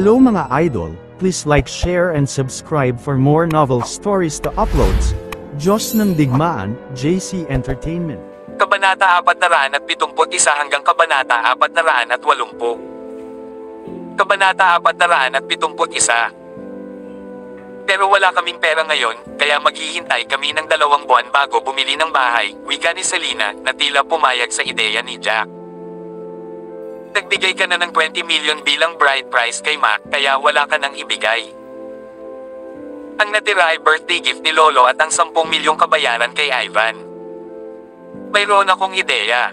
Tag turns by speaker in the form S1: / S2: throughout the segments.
S1: Hello mga idol, please like, share and subscribe for more novel stories to uploads. Diyos ng Digmaan, JC Entertainment.
S2: Kabanata 471 hanggang Kabanata 480. Kabanata 471. Pero wala kaming pera ngayon, kaya maghihintay kami ng 2 buwan bago bumili ng bahay, wika ni Selena, na tila pumayag sa ideya ni Jack. Nagbigay ka na ng 20 million bilang bride price kay Mac, kaya wala ka nang ibigay. Ang natira ay birthday gift ni Lolo at ang 10 milyong kabayaran kay Ivan. Mayroon akong ideya.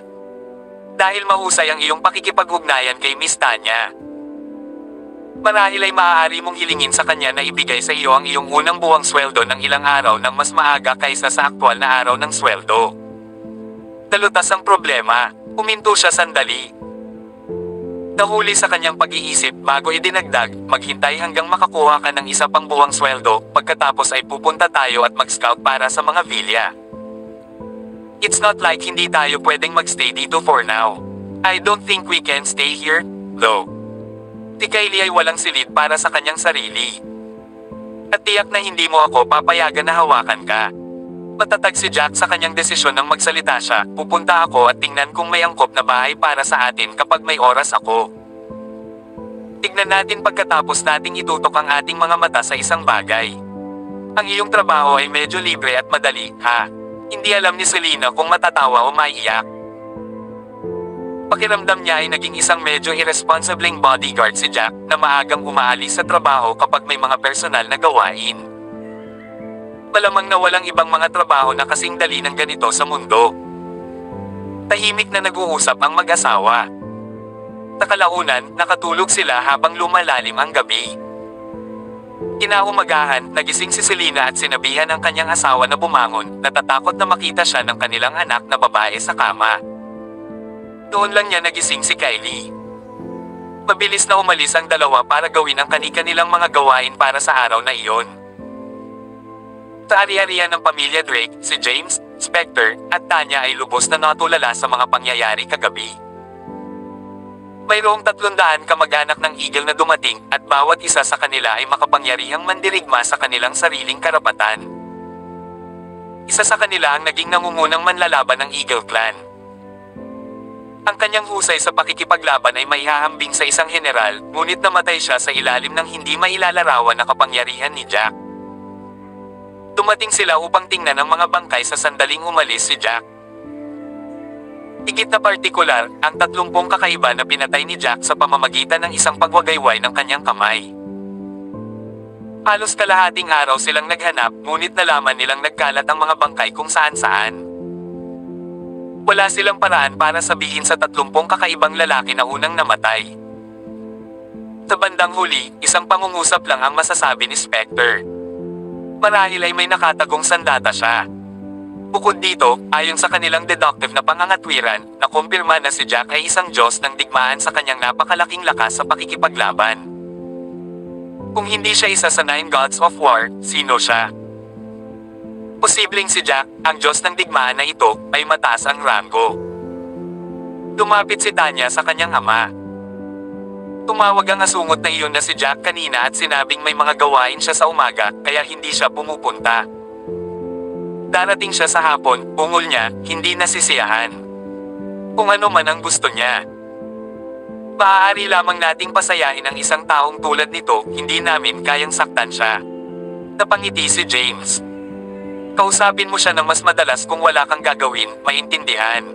S2: Dahil mahusay ang iyong pakikipag-ugnayan kay Miss Tanya, marahil ay maaari mong hilingin sa kanya na ibigay sa iyo ang iyong unang buwang sweldo ng ilang araw ng mas maaga kaysa sa aktwal na araw ng sweldo. Nalutas ang problema, huminto siya sandali. Nahuli sa kanyang pag-iisip bago idinagdag, maghintay hanggang makakuha ka ng isa pang buwang sweldo, pagkatapos ay pupunta tayo at mag-scout para sa mga villa. It's not like hindi tayo pwedeng magstay dito for now. I don't think we can stay here, though. Si Kylie ay walang silid para sa kanyang sarili. At tiyak na hindi mo ako papayagan na hawakan ka. Matatag si Jack sa kanyang desisyon nang magsalita siya, pupunta ako at tingnan kung may angkop na bahay para sa atin kapag may oras ako. Tignan natin pagkatapos nating itutok ang ating mga mata sa isang bagay. Ang iyong trabaho ay medyo libre at madali, ha? Hindi alam ni Selena kung matatawa o maiiyak. Pakiramdam niya ay naging isang medyo irresponsibleng bodyguard si Jack na maagang umaalis sa trabaho kapag may mga personal na gawain. Malamang na walang ibang mga trabaho na kasing dali ng ganito sa mundo. Tahimik na nag-uusap ang mag-asawa. Nakalaunan, nakatulog sila habang lumalalim ang gabi. Kinaumagahan, nagising si Selena at sinabihan ang kanyang asawa na bumangon, natatakot na makita siya ng kanilang anak na babae sa kama. Doon lang niya nagising si Kylie. Mabilis na umalis ang dalawa para gawin ang kani-kanilang mga gawain para sa araw na iyon. Sa ari-arian ng pamilya Drake, si James, Specter, at Tanya ay lubos na natulala sa mga pangyayari kagabi. Mayroong 300 kamag-anak ng Eagle na dumating at bawat isa sa kanila ay makapangyarihang mandirigma sa kanilang sariling karapatan. Isa sa kanila ang naging nangungunang manlalaban ng Eagle Clan. Ang kanyang husay sa pakikipaglaban ay maihahambing sa isang general, ngunit namatay siya sa ilalim ng hindi mailalarawan na kapangyarihan ni Jack. Dumating sila upang tingnan ang mga bangkay sa sandaling umalis si Jack. Higit na partikular, ang 30 kakaiba na pinatay ni Jack sa pamamagitan ng isang pagwagayway ng kanyang kamay. Halos kalahating araw silang naghanap, ngunit nalaman nilang nagkalat ang mga bangkay kung saan-saan. Wala silang paraan para sabihin sa 30 kakaibang lalaki na unang namatay. Sa bandang huli, isang pangungusap lang ang masasabi ni Specter. Marahil ay may nakatagong sandata siya. Bukod dito, ayon sa kanilang deductive na pangangatwiran, nakumpirma na si Jack ay isang Diyos ng digmaan sa kanyang napakalaking lakas sa pakikipaglaban. Kung hindi siya isa sa 9 gods of war, sino siya? Posibleng si Jack, ang Diyos ng digmaan na ito, ay mataas ang ranggo. Lumapit si Tanya sa kanyang ama. Tumawag ang asungot na iyon na si Jack kanina at sinabing may mga gawain siya sa umaga, kaya hindi siya pumupunta. Darating siya sa hapon, ungol niya, hindi nasisiyahan. Kung ano man ang gusto niya. Maaari lamang nating pasayahin ang isang taong tulad nito, hindi namin kayang saktan siya. Napangiti si James. Kausapin mo siya ng mas madalas kung wala kang gagawin, maintindihan.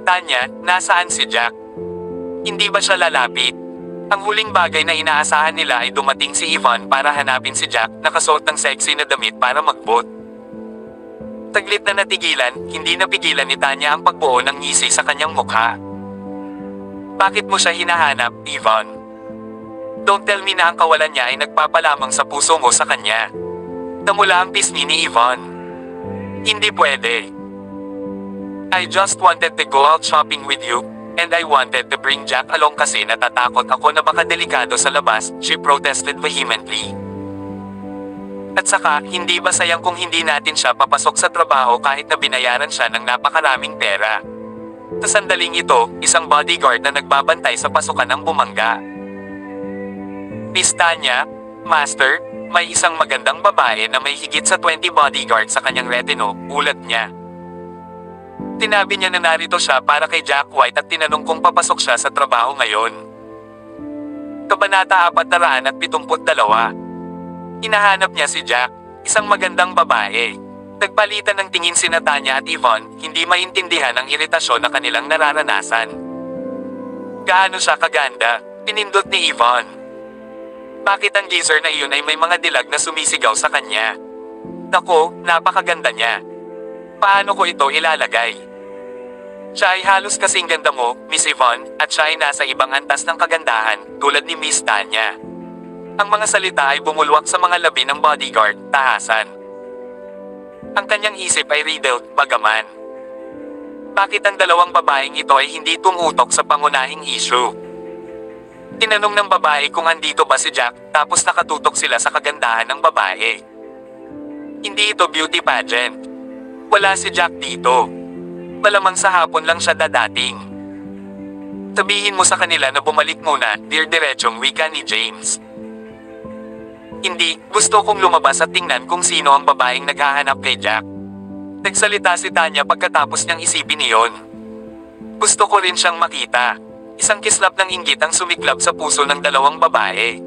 S2: Tanya, nasaan si Jack? Hindi ba siya lalapit? Ang huling bagay na inaasahan nila ay dumating si Ivan para hanapin si Jack, nakasuot ng sexy na damit para magbot. Taglit na natigilan, hindi napigilan ni Tanya ang pagbuo ng ngisi sa kanyang mukha. Bakit mo siya hinahanap, Ivan? Don't tell me na ang kawalan niya ay nagpapalamang sa puso mo sa kanya. Namula ang pisngi ni Ivan. Hindi pwede. I just wanted to go out shopping with you. And I wanted to bring Jack along kasi natatakot ako na baka delikado sa labas, she protested vehemently. At saka, hindi ba sayang kung hindi natin siya papasok sa trabaho kahit na binayaran siya ng napakaraming pera? Sa sandaling ito, isang bodyguard na nagbabantay sa pasukan ang bumangga. Miss Tanya, Master, may isang magandang babae na may higit sa 20 bodyguard sa kanyang retino, ulat niya. Tinabi niya na narito siya para kay Jack White at tinanong kung papasok siya sa trabaho ngayon. Kabanata 472. Hinahanap niya si Jack, isang magandang babae. Nagpalitan ng tingin sina Tanya at Yvonne, hindi maintindihan ang iritasyon na kanilang nararanasan. Gaano siya kaganda? Pinindot ni Yvonne. Bakit ang geezer na iyon ay may mga dilag na sumisigaw sa kanya? Nako, napakaganda niya. Paano ko ito ilalagay? Siya ay halos kasing ganda mo, Miss Yvonne, at siya ay nasa ibang antas ng kagandahan, tulad ni Miss Tanya. Ang mga salita ay bumulwak sa mga labi ng bodyguard, tahasan. Ang kanyang isip ay riddled, bagaman. Bakit ang dalawang babaeng ito ay hindi tumutok sa pangunahing issue? Tinanong ng babae kung andito ba si Jack, tapos nakatutok sila sa kagandahan ng babae. Hindi ito beauty pageant. Wala si Jack dito. Malamang sa hapon lang siya dadating. Sabihin mo sa kanila na bumalik muna, dear diretsong wika ni James. Hindi, gusto kong lumabas at tingnan kung sino ang babaeng naghahanap kay Jack. Nagsalita si Tanya pagkatapos niyang isipin iyon. Gusto ko rin siyang makita. Isang kislap ng inggit ang sumiklab sa puso ng dalawang babae.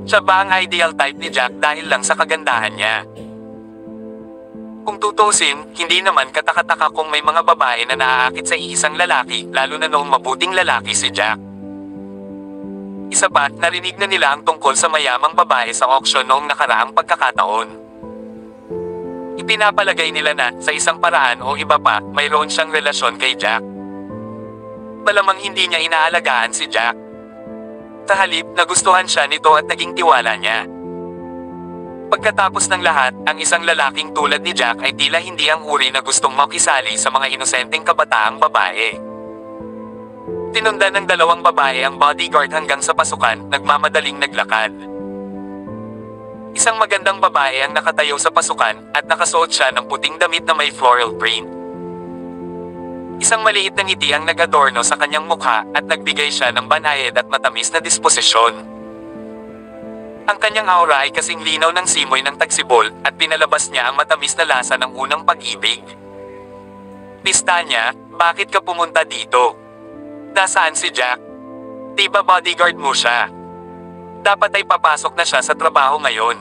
S2: Siya ba ang ideal type ni Jack dahil lang sa kagandahan niya? Kung tutusin, hindi naman katakataka kung may mga babae na naaakit sa iisang lalaki, lalo na noong mabuting lalaki si Jack. Isa pa, narinig na nila ang tungkol sa mayamang babae sa auction noong nakaraang pagkakataon. Ipinapalagay nila na, sa isang paraan o iba pa, mayroon siyang relasyon kay Jack. Malamang hindi niya inaalagaan si Jack. Sa halip, nagustuhan siya nito at naging tiwala niya. Pagkatapos ng lahat, ang isang lalaking tulad ni Jack ay tila hindi ang uri na gustong makisali sa mga inosenteng kabataang babae. Tinundan ng dalawang babae ang bodyguard hanggang sa pasukan, nagmamadaling naglakad. Isang magandang babae ang nakatayo sa pasukan, at nakasuot siya ng puting damit na may floral print. Isang maliit na ngiti ang nag-adorno sa kanyang mukha, at nagbigay siya ng banayad at matamis na disposisyon. Ang kanyang aura ay kasing linaw ng simoy ng tagsibol, at pinalabas niya ang matamis na lasa ng unang pag-ibig. Miss Tanya, bakit ka pumunta dito? Nasaan si Jack? Di ba bodyguard mo siya? Dapat ay papasok na siya sa trabaho ngayon.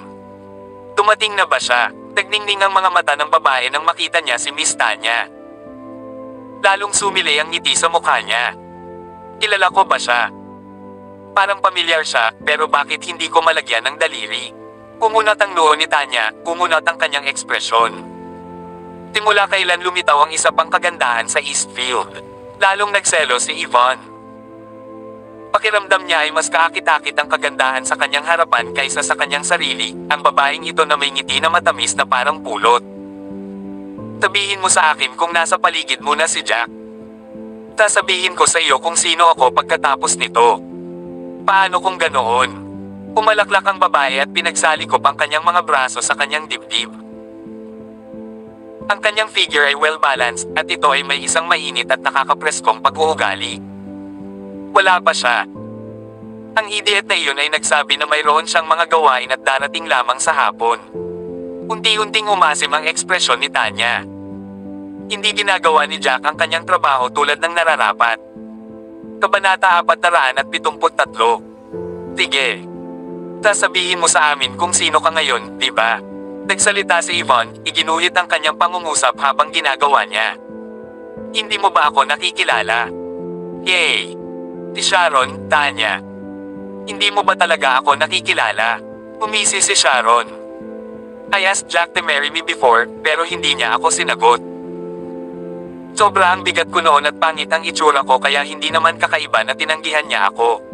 S2: Dumating na ba siya? Nagningning ang mga mata ng babae nang makita niya si Miss Tanya. Lalong sumili ang ngiti sa mukha niya. Kilala ko ba siya? Parang pamilyar siya, pero bakit hindi ko malagyan ng daliri? Kumunat ang noo ni Tanya, kumunat ang kanyang ekspresyon. Simula kailan lumitaw ang isa pang kagandahan sa Eastfield? Lalong nagselo si Yvonne. Pakiramdam niya ay mas kaakit-akit ang kagandahan sa kanyang harapan kaysa sa kanyang sarili, ang babaeng ito na may ngiti na matamis na parang pulot. Sabihin mo sa akin kung nasa paligid mo na si Jack. Sasabihin ko sa iyo kung sino ako pagkatapos nito. Paano kung ganoon? Pumalaklak ang babae at pinagsalikop ang kanyang mga braso sa kanyang dibdib. Ang kanyang figure ay well-balanced, at ito ay may isang mainit at nakakapreskong pag-uugali. Wala pa siya. Ang idiot na iyon ay nagsabi na mayroon siyang mga gawain at darating lamang sa hapon. Unti-unting umasim ang ekspresyon ni Tanya. Hindi ginagawa ni Jack ang kanyang trabaho tulad ng nararapat. Kabanata 473. Sige. Sasabihin mo sa amin kung sino ka ngayon, di ba? Nagsalita si Yvonne, iginuhit ang kanyang pangungusap habang ginagawa niya. Hindi mo ba ako nakikilala? Yay! Si Sharon, Tanya. Hindi mo ba talaga ako nakikilala? Umisi si Sharon. I asked Jack to marry me before, pero hindi niya ako sinagot. Sobra ang bigat ko noon at pangit ang itsura ko kaya hindi naman kakaiba na tinanggihan niya ako.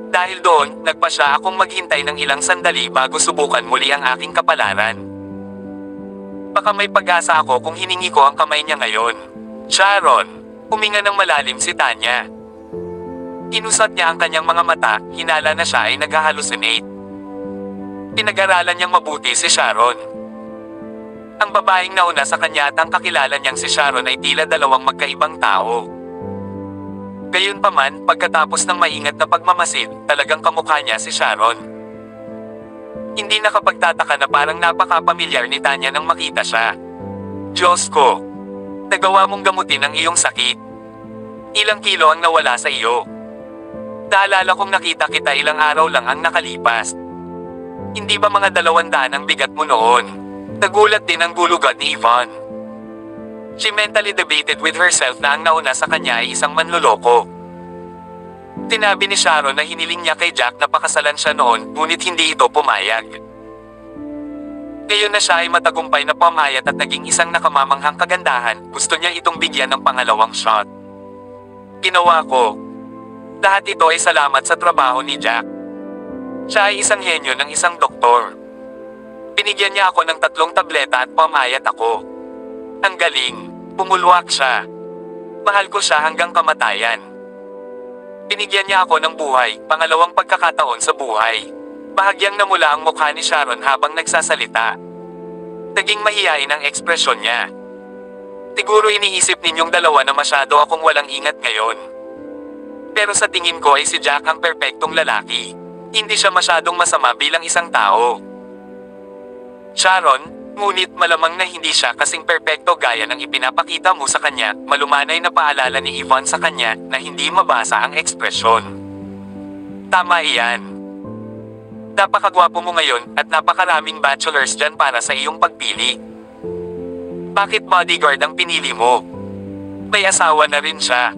S2: Dahil doon, nagpasya akong maghintay ng ilang sandali bago subukan muli ang aking kapalaran. Baka may pag-asa ako kung hiningi ko ang kamay niya ngayon. Sharon! Huminga ng malalim si Tanya. Inusat niya ang kanyang mga mata, hinala na siya ay nag-hallucinate. Pinag-aralan niyang mabuti si Sharon. Ang babaeng nauna sa kanya at ang kakilala niyang si Sharon ay tila dalawang magkaibang tao. Gayunpaman, pagkatapos ng maingat na pagmamasid, talagang kamukha niya si Sharon. Hindi nakapagtataka na parang napaka-pamilyar ni Tanya nang makita siya. Diyos ko! Nagawa mong gamutin ang iyong sakit. Ilang kilo ang nawala sa iyo. Naalala kong nakita kita ilang araw lang ang nakalipas. Hindi ba mga 200 ang bigat mo noon? Nagulat din ang gulugad ni Yvonne. She mentally debated with herself na ang nauna sa kanya ay isang manloloko. Tinabi ni Sharon na hiniling niya kay Jack na pakasalan siya noon, ngunit hindi ito pumayag. Ngayon na siya ay matagumpay na pumayat at naging isang nakamamanghang kagandahan, gusto niya itong bigyan ng pangalawang shot. Ginawa ko. Lahat ito ay salamat sa trabaho ni Jack. Siya ay isang henyo ng isang doktor. Binigyan niya ako ng 3 tableta at pumayat ako. Ang galing. Pumulwak siya. Mahal ko siya hanggang kamatayan. Binigyan niya ako ng buhay, pangalawang pagkakataon sa buhay. Bahagyang namula ang mukha ni Sharon habang nagsasalita. Naging mahiyain ang ekspresyon niya. Siguro iniisip ninyong dalawa na masyado akong walang ingat ngayon. Pero sa tingin ko ay si Jack ang perpektong lalaki. Hindi siya masyadong masama bilang isang tao. Sharon, ngunit malamang na hindi siya kasing perpekto gaya ng ipinapakita mo sa kanya, malumanay na paalala ni Yvonne sa kanya na hindi mabasa ang ekspresyon. Tama iyan. Napakagwapo mo ngayon at napakaraming bachelors dyan para sa iyong pagpili. Bakit bodyguard ang pinili mo? May asawa na rin siya.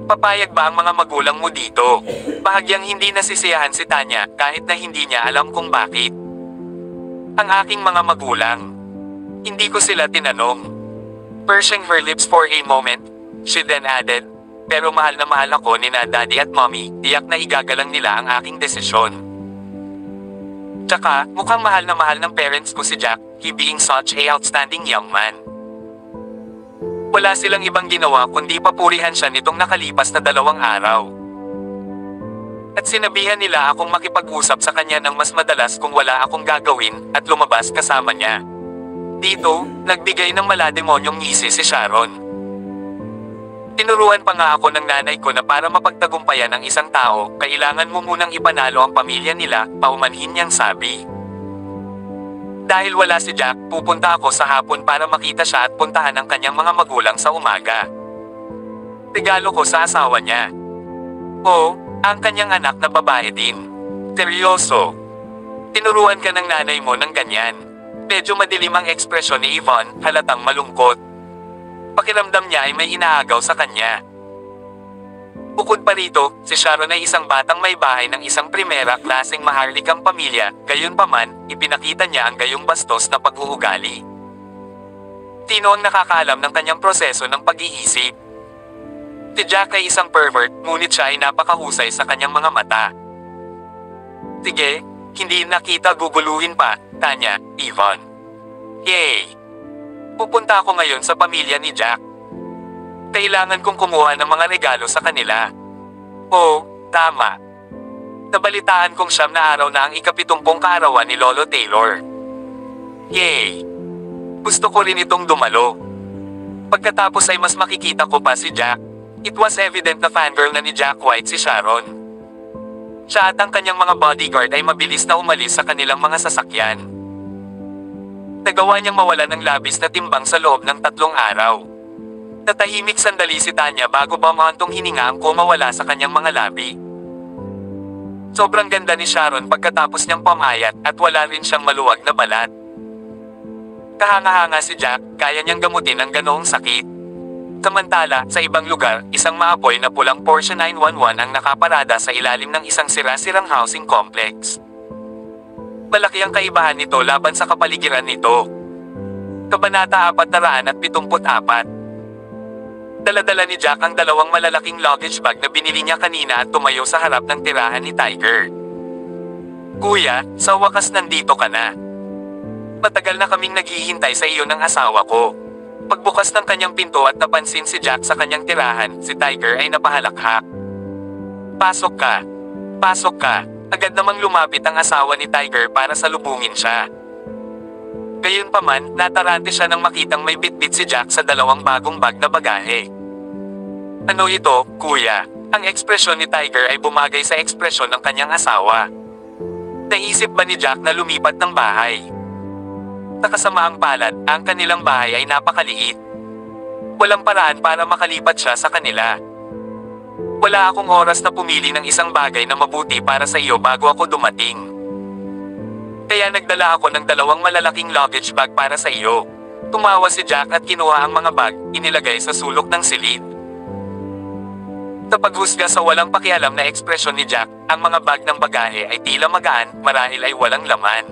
S2: Papayag ba ang mga magulang mo dito? Bahagyang hindi nasisiyahan si Tanya kahit na hindi niya alam kung bakit. Ang aking mga magulang. Hindi ko sila tinanong. Pursing her lips for a moment, she then added, pero mahal na mahal ako ni na daddy at mommy, tiyak na igagalang nila ang aking desisyon. Tsaka, mukhang mahal na mahal ng parents ko si Jack, he being such a outstanding young man. Wala silang ibang ginawa kundi papurihan siya nitong nakalipas na 2 araw. At sinabihan nila akong makipag-usap sa kanya ng mas madalas kung wala akong gagawin at lumabas kasama niya. Dito, nagbigay ng malademonyong ngisi si Sharon. Tinuruan pa nga ako ng nanay ko na para mapagtagumpayan ang isang tao, kailangan mo munang ipanalo ang pamilya nila, paumanhin niyang sabi. Dahil wala si Jack, pupunta ako sa hapon para makita siya at puntahan ang kanyang mga magulang sa umaga. Regalo ko sa asawa niya. O, ang kanyang anak na babae din. Seryoso. Tinuruan ka ng nanay mo ng ganyan. Medyo madilim ang ekspresyon ni Yvonne, halatang malungkot. Pakiramdam niya ay may inaagaw sa kanya. Bukod pa rito, si Sharon ay isang batang may bahay ng isang primera klaseng maharlikang pamilya, gayunpaman, ipinakita niya ang gayong bastos na pag-uugali. Tino ang nakakaalam ng kanyang proseso ng pag-iisip. Si Jack ay isang pervert, ngunit siya ay napakahusay sa kanyang mga mata. Sige, hindi nakita guguluhin pa, Tanya, Yvonne. Yay! Pupunta ako ngayon sa pamilya ni Jack. Kailangan kong kumuha ng mga regalo sa kanila. Oo, tama. Nabalitaan kong 9 na araw na ang ika-70 kaarawan ni Lolo Taylor. Yay! Gusto ko rin itong dumalo. Pagkatapos ay mas makikita ko pa si Jack. It was evident na fangirl na ni Jack White si Sharon. Siya at ang kanyang mga bodyguard ay mabilis na umalis sa kanilang mga sasakyan. Nagawa niyang mawala ng labis na timbang sa loob ng 3 araw. Natahimik sandali si Tanya bago bumantong hininga ang kumawala sa kanyang mga labi. Sobrang ganda ni Sharon pagkatapos niyang pamayat at wala rin siyang maluwag na balat. Kahanga-hanga si Jack, kaya niyang gamutin ang ganoong sakit. Samantala, sa ibang lugar, isang maapoy na pulang Porsche 911 ang nakaparada sa ilalim ng isang sira-sirang housing complex. Malaki ang kaibahan nito laban sa kapaligiran nito. Kabanata 474. Dala-dala ni Jack ang 2 malalaking luggage bag na binili niya kanina at tumayo sa harap ng tirahan ni Tiger. Kuya, sa wakas nandito ka na. Matagal na kaming naghihintay sa iyo ng asawa ko. Pagbukas ng kanyang pinto at napansin si Jack sa kanyang tirahan, si Tiger ay napahalakhak. Pasok ka. Pasok ka. Agad namang lumapit ang asawa ni Tiger para salubungin siya. Gayunpaman, natarante siya nang makitang may bitbit si Jack sa 2 bagong bag na bagahe. Ano ito, kuya? Ang ekspresyon ni Tiger ay bumagay sa ekspresyon ng kanyang asawa. Naisip ba ni Jack na lumipat ng bahay? Sa kasamaang palad, ang kanilang bahay ay napakaliit. Walang paraan para makalipat siya sa kanila. Wala akong oras na pumili ng isang bagay na mabuti para sa iyo bago ako dumating. Kaya nagdala ako ng 2 malalaking luggage bag para sa iyo. Tumawa si Jack at kinuha ang mga bag, inilagay sa sulok ng silid. Sa paghusga sa walang pakialam na ekspresyon ni Jack, ang mga bag ng bagahe ay tila magaan, marahil ay walang laman.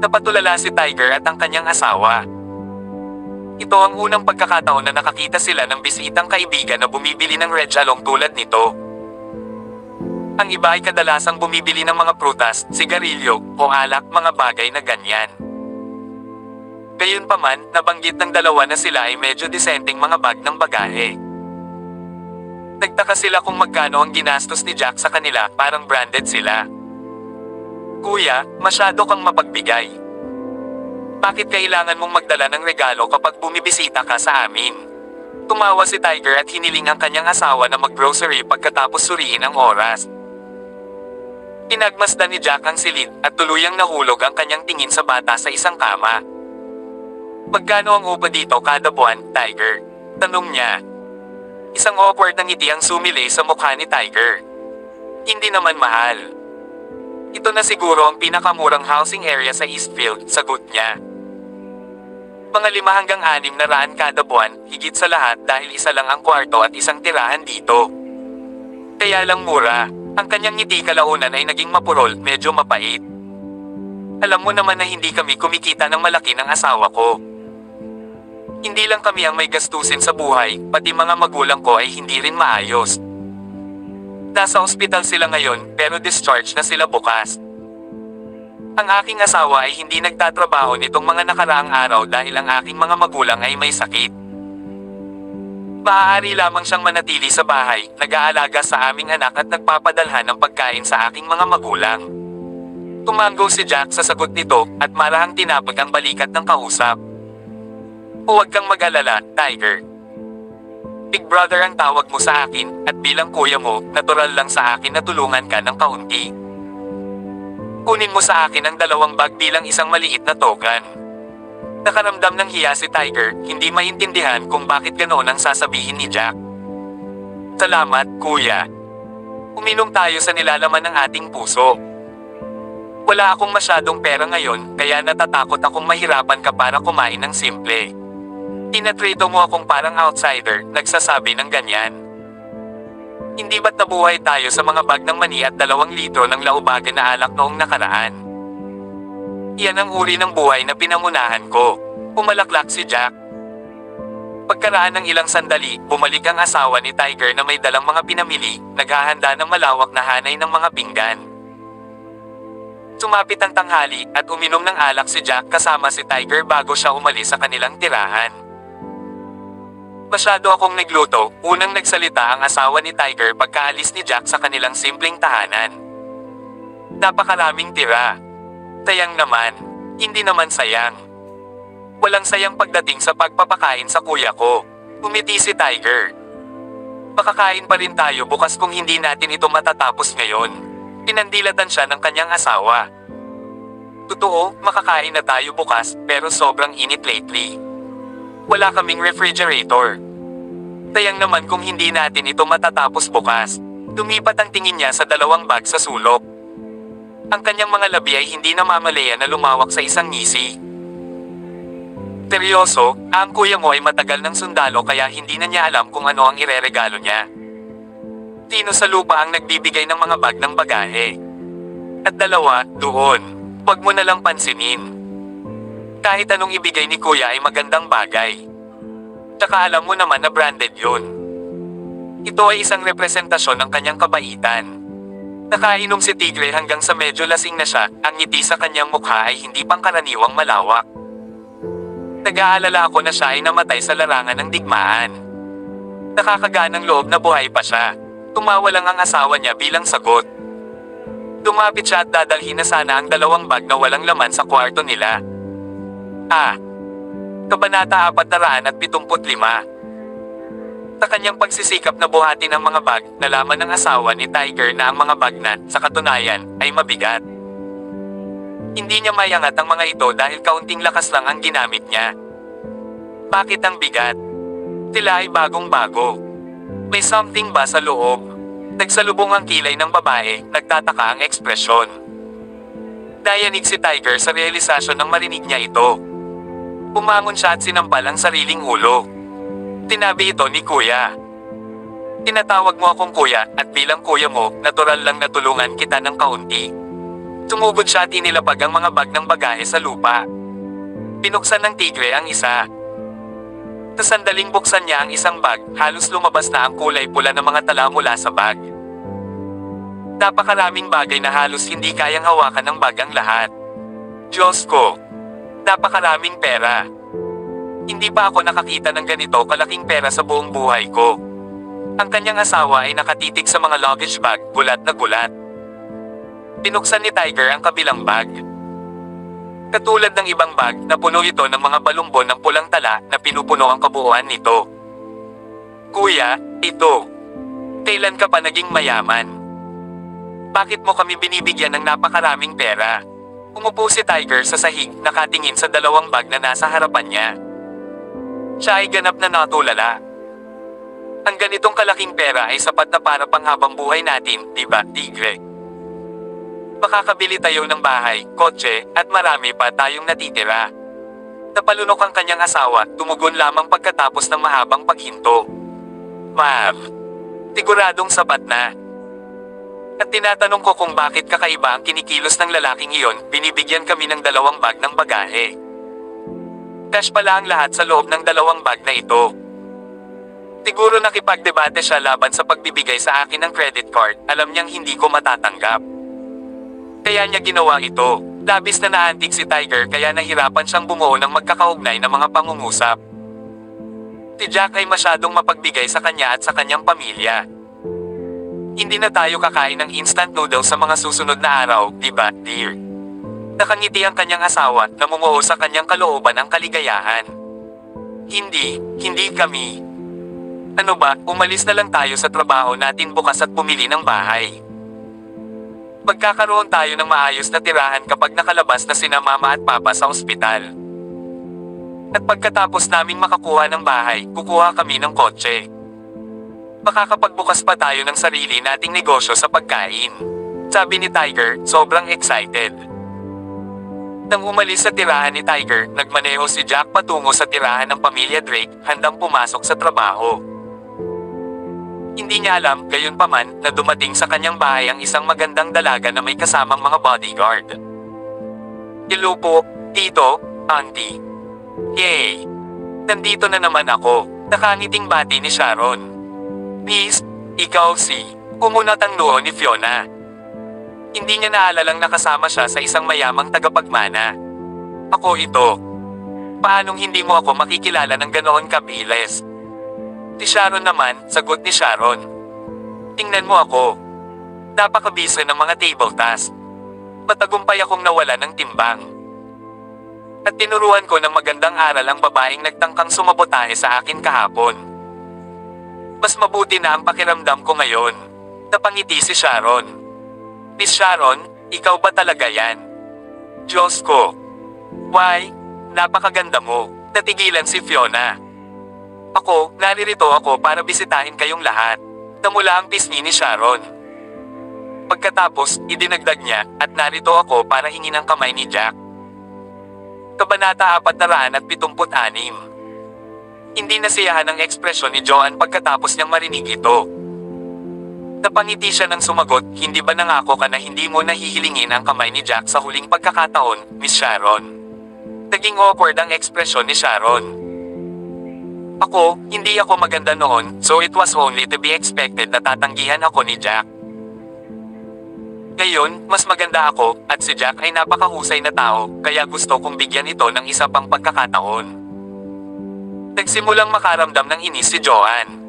S2: Napatulala si Tiger at ang kanyang asawa. Ito ang unang pagkakataon na nakakita sila ng bisitang kaibigan na bumibili ng red jalong tulad nito. Ang iba ay kadalasang bumibili ng mga prutas, sigarilyo, o alak, mga bagay na ganyan. Gayunpaman, nabanggit ng dalawa na sila ay medyo disenteng mga bag ng bagahe. Nagtaka sila kung magkano ang ginastos ni Jack sa kanila, parang branded sila. Kuya, masyado kang mapagbigay. Bakit kailangan mong magdala ng regalo kapag bumibisita ka sa amin? Tumawa si Tiger at hiniling ang kanyang asawa na mag-grocery pagkatapos suriin ang oras. Pinagmasdan ni Jack ang silid at tuluyang nahulog ang kanyang tingin sa bata sa isang kama. Magkano ang upa dito kada buwan, Tiger? Tanong niya. Isang awkward na ngiti ang sumili sa mukha ni Tiger. Hindi naman mahal. Ito na siguro ang pinakamurang housing area sa Eastfield, sagot niya. Mga 5 hanggang 6 na raan kada buwan, higit sa lahat dahil isa lang ang kwarto at isang tirahan dito. Kaya lang mura. Ang kanyang ngiti kalaunan ay naging mapurol, medyo mapait. Alam mo naman na hindi kami kumikita ng malaki ng asawa ko. Hindi lang kami ang may gastusin sa buhay, pati mga magulang ko ay hindi rin maayos. Nasa ospital sila ngayon, pero discharge na sila bukas. Ang aking asawa ay hindi nagtatrabaho nitong mga nakaraang araw dahil ang aking mga magulang ay may sakit. Maaari lamang siyang manatili sa bahay, nag-aalaga sa aming anak at nagpapadalhan ng pagkain sa aking mga magulang. Tumango si Jack sa sagot nito at marahang tinapag ang balikat ng kausap. Huwag kang mag-alala, Tiger. Big brother ang tawag mo sa akin, at bilang kuya mo, natural lang sa akin na tulungan ka ng kaunti. Kunin mo sa akin ang 2 bag bilang isang maliit na token. Nakaramdam ng hiya si Tiger, hindi maintindihan kung bakit ganoon ang sasabihin ni Jack. Salamat, kuya. Uminom tayo sa nilalaman ng ating puso. Wala akong masyadong pera ngayon, kaya natatakot akong mahirapan ka para kumain ng simple. Tinatrito mo akong parang outsider, nagsasabi ng ganyan. Hindi ba't nabuhay tayo sa mga bag ng mani at 2 litro ng laubagan na alak noong nakaraan? Iyan ang uri ng buhay na pinangunahan ko. Pumalaklak si Jack. Pagkaraan ng ilang sandali, bumalik ang asawa ni Tiger na may dalang mga pinamili, naghahanda ng malawak na hanay ng mga pinggan. Sumapit ang tanghali at uminom ng alak si Jack kasama si Tiger bago siya umalis sa kanilang tirahan. Masyado akong nagluto, unang nagsalita ang asawa ni Tiger pagkaalis ni Jack sa kanilang simpleng tahanan. Napakaraming tira. Sayang naman. Hindi naman sayang. Walang sayang pagdating sa pagpapakain sa kuya ko. Umiti si Tiger. Makakain pa rin tayo bukas kung hindi natin ito matatapos ngayon. Pinandilatan siya ng kanyang asawa. Totoo, makakain na tayo bukas, pero sobrang init lately. Wala kaming refrigerator. Sayang naman kung hindi natin ito matatapos bukas. Lumipat ang tingin niya sa 2 bag sa sulok. Ang kanyang mga labi ay hindi namamalaya na lumawak sa isang ngisi. Seryoso, ang kuya mo ay matagal ng sundalo kaya hindi na niya alam kung ano ang ireregalo niya. Sino sa lupa ang nagbibigay ng mga bag ng bagahe? At 2, doon. Huwag mo na lang pansinin. Kahit anong ibigay ni kuya ay magandang bagay. Tsaka alam mo naman na branded yun. Ito ay isang representasyon ng kanyang kabaitan. Nakainom si Tigre hanggang sa medyo lasing na siya, ang ngiti sa kanyang mukha ay hindi pangkaraniwang malawak. Nag-aalala ako na siya ay namatay sa larangan ng digmaan. Nakakaganang loob na buhay pa siya. Tumawa lang ang asawa niya bilang sagot. Dumapit siya at dadalhin na sana ang 2 bag na walang laman sa kwarto nila. Kabanata 475. Sa kanyang pagsisikap na buhatin ang mga bag, nalaman ng asawa ni Tiger na ang mga bag na, sa katunayan, ay mabigat. Hindi niya mayangat ang mga ito dahil kaunting lakas lang ang ginamit niya. Bakit ang bigat? Tila ay bagong-bago. May something ba sa loob? Nagsalubong ang kilay ng babae, nagtataka ang ekspresyon. Nayanig si Tiger sa realisasyon nang marinig niya ito. Umangon siya at sinampal ang sariling ulo. Tinabi ito ni Kuya. Tinatawag mo akong kuya, at bilang kuya mo, natural lang na tulungan kita ng kaunti. Tumugod siya at inilapag ang mga bag ng bagahe sa lupa. Pinuksan ng tigre ang isa. Sa sandaling buksan niya ang isang bag, halos lumabas na ang kulay pula ng mga tala mula sa bag. Napakaraming bagay na halos hindi kayang hawakan ng bag ang lahat. Diyos ko! Napakaraming pera. Hindi pa ako nakakita ng ganito kalaking pera sa buong buhay ko. Ang kanyang asawa ay nakatitig sa mga luggage bag, gulat na gulat. Pinuksan ni Tiger ang kabilang bag. Katulad ng ibang bag, napuno ito ng mga balumbon ng pulang tala na pinupuno ang kabuuan nito. Kuya, ito. Kailan ka pa naging mayaman? Bakit mo kami binibigyan ng napakaraming pera? Umupo si Tiger sa sahig, nakatingin sa dalawang bag na nasa harapan niya. Siya ay ganap na natulala. Ang ganitong kalaking pera ay sapat na para panghabang buhay natin, di ba, Tigre? Makakabili tayo ng bahay, kotse, at marami pa tayong natitira. Napalunok ang kanyang asawa, tumugon lamang pagkatapos ng mahabang paghinto. Mav, siguradong sapat na. At tinatanong ko kung bakit kakaiba ang kinikilos ng lalaking iyon, binibigyan kami ng 2 bag ng bagahe. Cash pala ang lahat sa loob ng 2 bag na ito. Siguro nakipagdebate siya laban sa pagbibigay sa akin ng credit card, alam niyang hindi ko matatanggap. Kaya niya ginawa ito. Labis na naantig si Tiger kaya nahirapan siyang bumuo ng magkakaugnay na mga pangungusap. Si Jack ay masyadong mapagbigay sa kanya at sa kanyang pamilya. Hindi na tayo kakain ng instant noodles sa mga susunod na araw, di ba, dear? Nakangiti ang kanyang asawa, namumuo sa kanyang kalooban ang kaligayahan. Hindi kami. Ano ba, umalis na lang tayo sa trabaho natin bukas at bumili ng bahay. Magkakaroon tayo ng maayos na tirahan kapag nakalabas na sina mama at papa sa ospital. At pagkatapos naming makakuha ng bahay, kukuha kami ng kotse. Makakapagbukas pa tayo ng sarili nating negosyo sa pagkain. Sabi ni Tiger, sobrang excited. Nang umalis sa tirahan ni Tiger, nagmaneho si Jack patungo sa tirahan ng pamilya Drake, handang pumasok sa trabaho. Hindi niya alam, gayunpaman, na dumating sa kanyang bahay ang isang magandang dalaga na may kasamang mga bodyguard. Hello po, tito, auntie. Yay! Nandito na naman ako, nakangiting bati ni Sharon. Miss, ikaw si, kumunat ang noo ni Fiona. Hindi niya naalalang nakasama siya sa isang mayamang tagapagmana. Ako ito. Paanong hindi mo ako makikilala ng ganoon kabilis? Si Sharon naman, sagot ni Sharon. Tingnan mo ako. Napakabisa ng mga table task. Matagumpay akong nawala ng timbang. At tinuruan ko ng magandang aral ang babaeng nagtangkang sumabotahe sa akin kahapon. Mas mabuti na ang pakiramdam ko ngayon. Napangiti si Sharon. Miss Sharon, ikaw ba talaga yan? Diyos ko. Why? Napakaganda mo. Natigilan si Fiona. Ako, naririto ako para bisitahin kayong lahat. Namula ang pisngi ni Sharon. Pagkatapos, idinagdag niya, at narito ako para hingin ang kamay ni Jack. Kabanata 476. Hindi nasiyahan ang ekspresyon ni Joanne pagkatapos niyang marinig ito. Napangiti siya nang sumagot, hindi ba nangako ka na hindi mo nahihilingin ang kamay ni Jack sa huling pagkakataon, Miss Sharon? Naging awkward ang ekspresyon ni Sharon. Ako, hindi ako maganda noon, so it was only to be expected na tatanggihan ako ni Jack. Ngayon, mas maganda ako, at si Jack ay napakahusay na tao, kaya gusto kong bigyan ito ng isa pang pagkakataon. Nagsimulang makaramdam ng inis si Joanne.